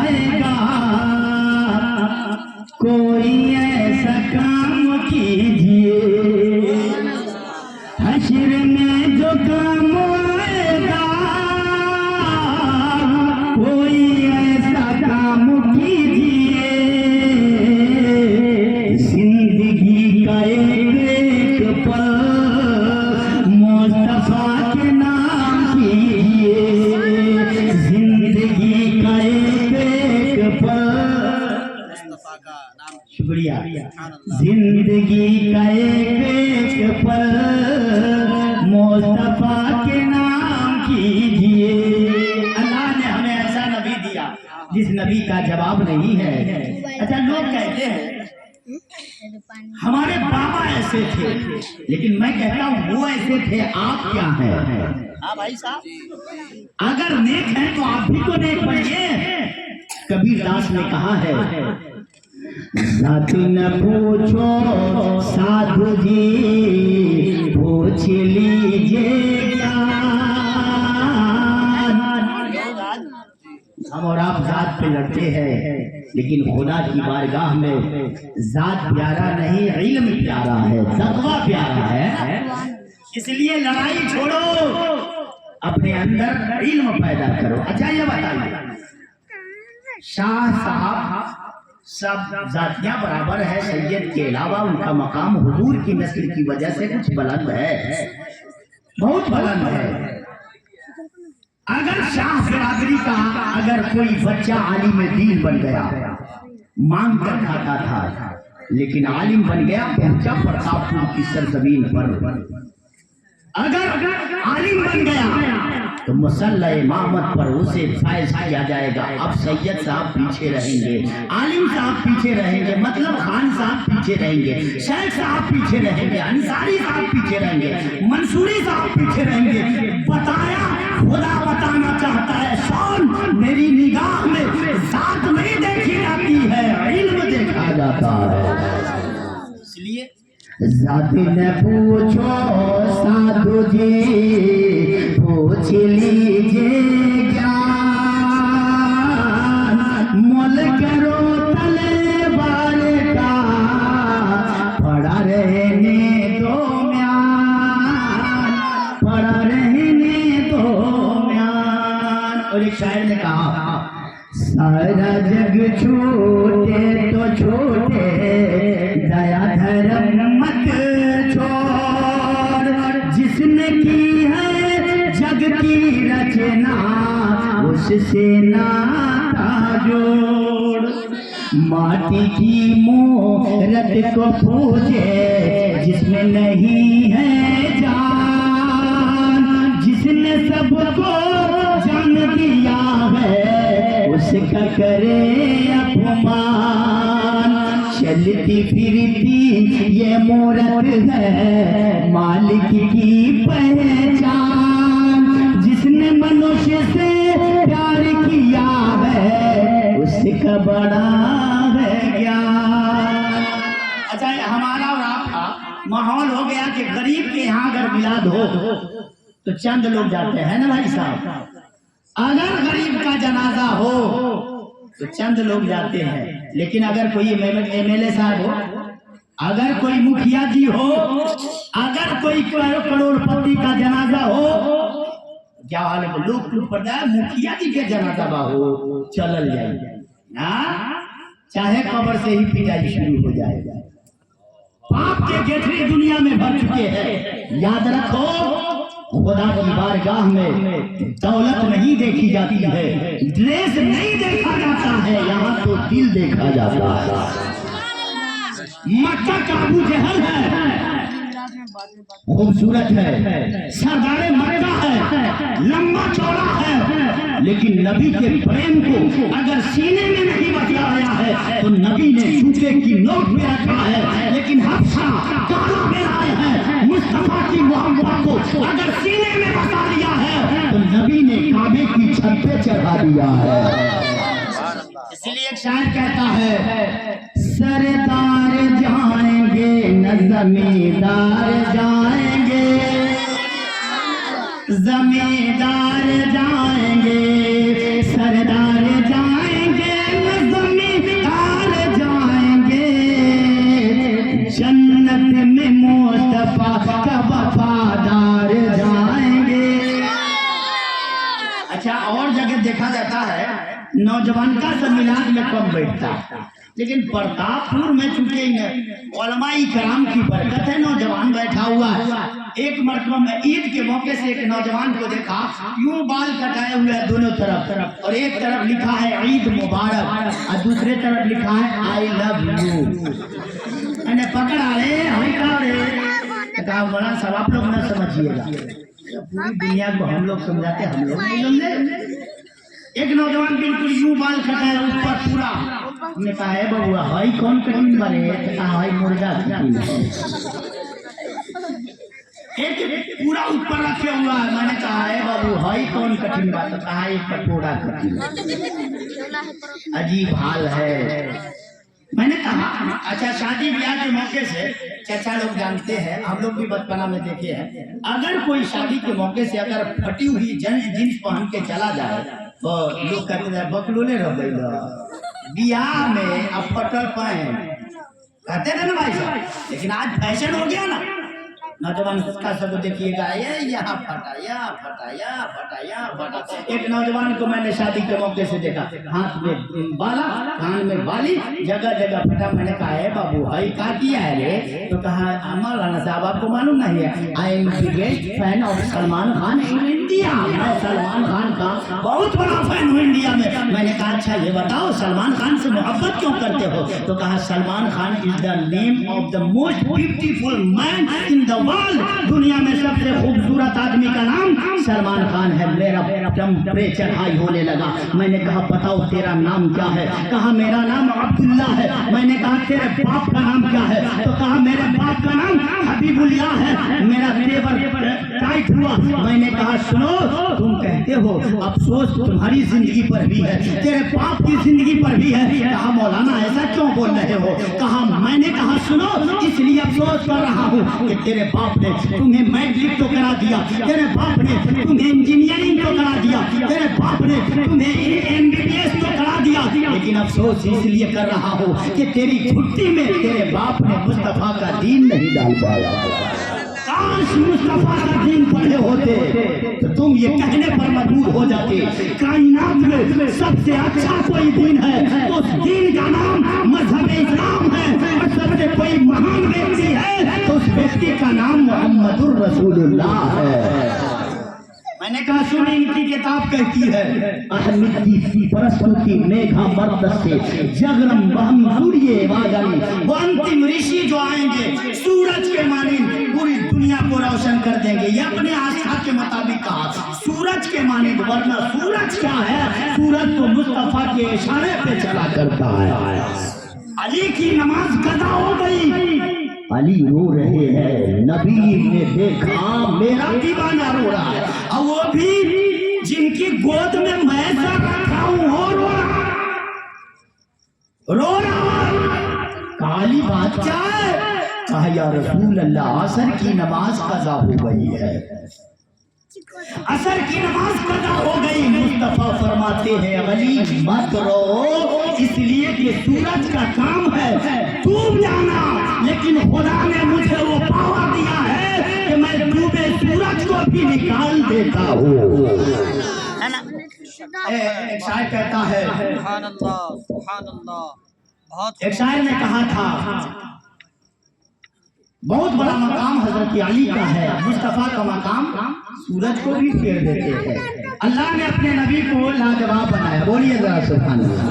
आएगा, कोई ऐसा काम कीजिए हश्र में जो काम आएगा, कोई ऐसा काम कीजिए जिंदगी का एक पल मुस्तफा के नाम कीजिए, जिंदगी का एक पल, शुक्रिया, जिंदगी का एक पल मुस्तफा के नाम कीजिए। अल्लाह ने हमें ऐसा नबी दिया जिस नबी का जवाब नहीं है। अच्छा, लोग कहते हैं हमारे बाबा ऐसे थे, लेकिन मैं कहता हूँ वो ऐसे थे, आप क्या हैं? हाँ भाई साहब, अगर नेक हैं तो आप भी तो नेक बनिए। कबीर दास ने कहा है, साधु न पूछो साधु जी, पूछ लीजिए ज्ञान। हम और आप जात पे लड़ते हैं, लेकिन खुदा की बारगाह में जात प्यारा नहीं, इल्म प्यारा है, तक़वा प्यारा है। इसलिए लड़ाई छोड़ो, अपने अंदर इल्म पैदा करो। अच्छा ये बताइए, शाह साहब सब जातियां बराबर है, सैयद के अलावा उनका मकाम हुजूर की नस्ल की वजह से कुछ बुलंद है, बहुत बुलंद है। अगर शाह बिरादरी का अगर कोई बच्चा आलिम दीन बन गया, मांग कर खाता था, लेकिन आलिम बन गया, पहुंचा प्रतापपुर की सरजमीन पर। अगर आलिम बन गया तो मुसल्ला इमामत पर उसे फैज किया जाएगा। अब सैयद साहब पीछे रहेंगे, आलिम साहब पीछे रहेंगे, मतलब खान साहब पीछे रहेंगे, शेख साहब पीछे रहेंगे, अंसारी साहब पीछे रहेंगे, मंसूरी साहब पीछे रहेंगे। बताया, खुदा बताना चाहता है, शान मेरी निगाह में जात नहीं देखी जाती है, इल्म देखा जाता है। इसलिए जाति न पूछो साधु जी, पूछ लीजिए ज्ञान। मोल करो तलवार का, पड़ा रहने दो म्यान, पड़ा रहने दो म्यान। और एक शायर ने कहा, सारा जग छोटे तो छोटे, दया धर्म मत छोड़, जिसने की है जग की रचना, उससे नाता जोड़। माटी की मूरत को पूजे जिसमें नहीं है जान, जिसने सबको जान दिया है उसका करे अपमान। चलती फिरती ये मूरत है मालिक की पहचान, जिसने मनुष्य से प्यार किया है उसका बड़ा है ज्ञान। अच्छा, हमारा और आपका माहौल हो गया कि गरीब के यहाँ अगर मिलाद हो तो चंद लोग जाते हैं ना भाई साहब। अगर गरीब का जनाजा हो तो चंद लोग जाते हैं, लेकिन अगर कोई एमएलए साहब हो, अगर कोई मुखिया जी हो, अगर कोई करोड़पति का जनाजा हो, क्या हाल है, लोग टूट पड़ता है। मुखिया जी के जनाजा हो चलल जाए ना, चाहे कब्र से ही पिटाई शुरू हो जाए। पाप के गेठरी दुनिया में भर चुके हैं। याद रखो, खुदा की बारगाह में दौलत नहीं देखी जाती है, ड्रेस नहीं देखा जाता है, यहाँ तो दिल देखा जाता है। मक्का का अबू जहल है, खूबसूरत है, सरदारे मक्का है, लंबा चौड़ा है, लेकिन नबी के प्रेम को अगर सीने में नहीं बचाया है तो नबी ने जूते की नोक पे रखा है, लेकिन हफ्सा काला पे आए हैं। मुस्तफा की मोहब्बत को अगर सीने में बसा लिया है तो नबी ने काबे की छत पे चढ़ा दिया है। इसीलिए एक शायर कहता है, सरदार जाएंगे न जमींदार जाएंगे, जमींदार जाएंगे, सरदार जाएंगे नौजवान का सब मिलाद में कम बैठता, लेकिन प्रतापपुर में चुके उलमाए कराम की बरकत है, नौजवान बैठा हुआ है। एक मरतबा में ईद के मौके से एक नौजवान को देखा, यूं बाल कटाए हुए हैं दोनों तरफ, और एक तरफ लिखा है ईद मुबारक और दूसरे तरफ लिखा है आई लव यू। मैंने पकड़ा रे कहा बड़ा सब आप लोग न समझिएगा, पूरी दुनिया को हम लोग समझाते, हम लोग नहीं समझे। एक नौजवान बिल्कुल यूं बाल कटाए ऊपर पूरा, हमने कहा है बबुआ हाई कौन कठिन वाले, कहा हाई मुर्गा कठिन है। एक पूरा ऊपर रखे हुआ है, मैंने कहा है बाबू हाई कौन कठिन बात, कहा एक कटोरा कठिन। अजीब हाल है। मैंने कहा अच्छा शादी ब्याह के मौके से चाचा लोग जानते हैं, हम लोग भी बचपना में देखे हैं, अगर कोई शादी के मौके से अगर फटी हुई जींस पहन के चला जाए तो लोग कहते हैं बकलोले रह गई बियाह में अब फटल पहन कहते थे ना भाई साहब, लेकिन आज फैशन हो गया ना, नौजवान का सब देखिएगा ये यहाँ फटा यहाँ फटा यहाँ फटा यहाँ फटा। एक नौजवान को मैंने शादी के मौके से देखा, हाथ में बाला कान में बाली जगह जगह फटा। मैंने कहा है बाबू भाई क्या किया है रे, तो कहा मौलाना साहब आपको मालूम नहीं है, I am biggest fan of Salman Khan in India, मैं सलमान खान का बहुत बड़ा फैन हूँ इंडिया में। मैंने कहा अच्छा ये बताओ सलमान खान से मोहब्बत क्यों करते हो, तो कहा Salman Khan is the name of the most beautiful man in the world, दुनिया में सबसे खूबसूरत आदमी का नाम सलमान खान है। मेरा टेम्परेचर हाई होने लगा। मैंने कहा बताओ तेरा नाम क्या है, कहा मेरा नाम अब्दुल्ला है। मैंने कहा तेरे बाप का नाम क्या है, तो कहा मेरे बाप का नाम हबीबुल्लाह है। मेरा तेवर टाइट हुआ। मैंने कहा सुनो तुम कहते हो अफसोस तुम्हारी जिंदगी पर भी है, तेरे बाप की जिंदगी पर भी है। कहा मौलाना ऐसा क्यों बोल रहे हो, कहा मैंने कहा सुनो इसलिए अफसोस कर रहा हूँ कि तेरे बाप ने तुम्हें मैट्रिक तो करा दिया, तेरे बाप ने तुम्हें इंजीनियरिंग तो करा दिया, तेरे बाप ने तुम्हें एमबीबीएस तो करा दिया, लेकिन अफसोस इसलिए कर रहा हूँ कि तेरी छुट्टी में तेरे बाप ने मुस्तफा का दीन नहीं डाल पाया। काश मुस्तफा का दीन पढ़े होते तो तुम ये कहने पर मजबूर हो जाते कायनात में सबसे अच्छा कोई दीन है तो उस दीन का नाम मजहब इस्लाम है, और सबसे कोई महान व्यक्ति है तो उस व्यक्ति का नाम मोहम्मदुर रसूलुल्लाह है। मैंने कहा सुन इनकी किताब कहती है अहमिदी परस्तुति मेघा मर्द से जगरम बहम सूर्य वागनी, वो अंतिम ऋषि जो आएंगे सूरज के मानिंद पूरी दुनिया को रोशन कर देंगे। ये अपने आस्था के मुताबिक कहा सूरज के मानिंद, वरना सूरज क्या है, सूरज तो मुस्तफा के इशारे पे चला करता है। अली की नमाज कदा हो गई, अली रो रहे हैं, नबी ने देखा मेरा दीवाना रो रहा है, और वो भी जिनकी गोद में मैं सर रखा हूं हो रो रहा। काली बात क्या है, कहा या रसूल अल्लाह असर की नमाज कज़ा हो गई है, असर की नमाज कज़ा हो गई। मुस्तफा फरमाते हैं अली मत रो, इसलिए कि सूरज का काम है डूब जाना, लेकिन खुदा ने मुझे वो पावर दिया है कि मैं डूबे सूरज को भी निकाल देता हूँ। एक शायर कहता है, एक शायर ने कहा था बहुत बड़ा मकाम हजरत अली का है, मुस्तफा का मकाम सूरज को भी फेर देते हैं। अल्लाह ने अपने नबी को लाजवाब बनाया, बोलिए जरा सुभान अल्लाह,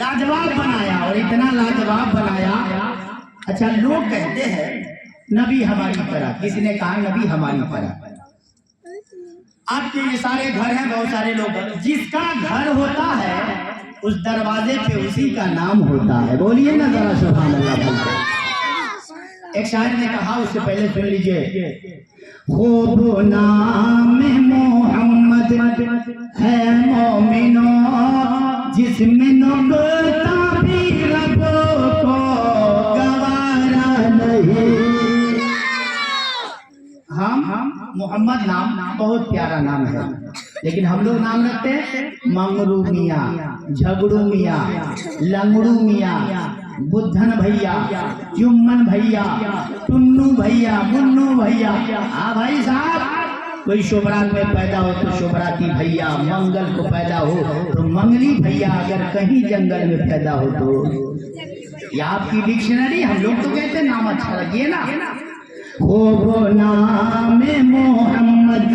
लाजवाब बनाया, और इतना लाजवाब बनाया। अच्छा लोग कहते हैं नबी हमारी तरह, किसी ने कहा नबी हमारी तरह। आपके ये सारे घर हैं, बहुत सारे लोग, जिसका घर होता है उस दरवाजे पे उसी का नाम होता है, बोलिए ना जरा सुभान अल्लाह। एक शायर ने कहा, उससे पहले सुन लीजिए, खूब नाम मोहम्मद है मोमिनो जिसमें नुक्ता भी रबों को गवारा नहीं। हम मोहम्मद नाम बहुत प्यारा नाम है, लेकिन हम लोग नाम रखते हैं मंगरू मियाँ, झगड़ू मियाँ, लंगड़ू मियाँ, बुद्धन भैया, जुम्मन भैया, टुन्नू भैया, मुन्नू भैया। हाँ भाई साहब, कोई शुभरात में पैदा हो तो शुभराती भैया, मंगल को पैदा हो तो मंगली भैया, अगर कहीं जंगल में पैदा हो तो ये आपकी डिक्शनरी। हम लोग तो कहते हैं नाम अच्छा लगिए ना, हो नाम मोहम्मद